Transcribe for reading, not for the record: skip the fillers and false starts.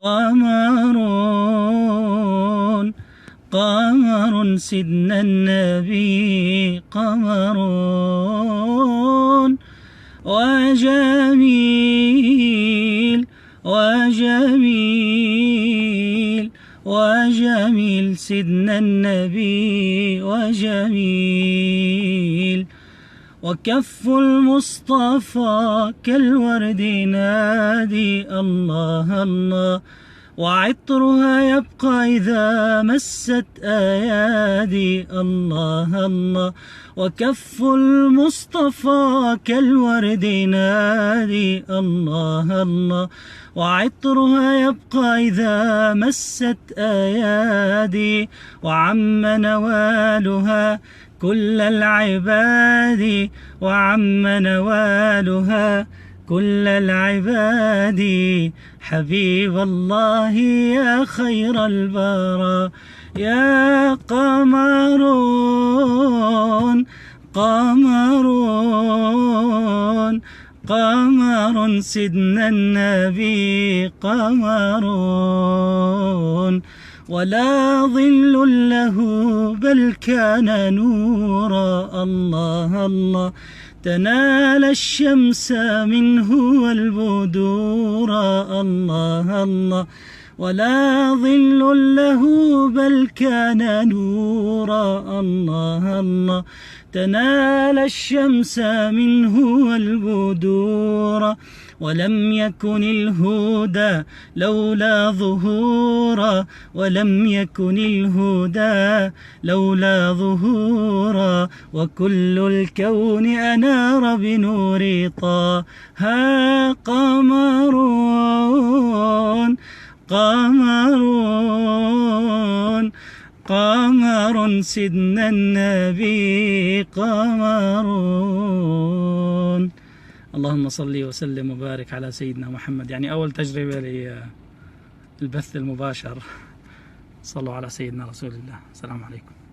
قمر قمر سيدنا النبي قمر وجميل وجميل وجميل سيدنا النبي وجميل. وكف المصطفى كالورد نادي الله الله، وعطرها يبقى إذا مست أيادي الله الله. وكف المصطفى كالورد نادي الله الله، وعطرها يبقى إذا مست أيادي. وعم نوالها كل العباد، وعم نوالها كل العباد. حبيب الله يا خير البرى يا قمر قمر قمر سيدنا النبي قمر. ولا ظل له بل كان نورا الله الله، تنال الشمس منه والبدور الله الله. ولا ظل له بل كان نورا الله الله، تنال الشمس منه والبدور. ولم يكن الهدى لولا ظهورا، ولم يكن الهدى لولا ظهورا. وكل الكون أنار بنور طه قمر قمر قمر سيدنا النبي قمر. اللهم صل وسلم وبارك على سيدنا محمد. يعني أول تجربة للبث المباشر. صلوا على سيدنا رسول الله. السلام عليكم.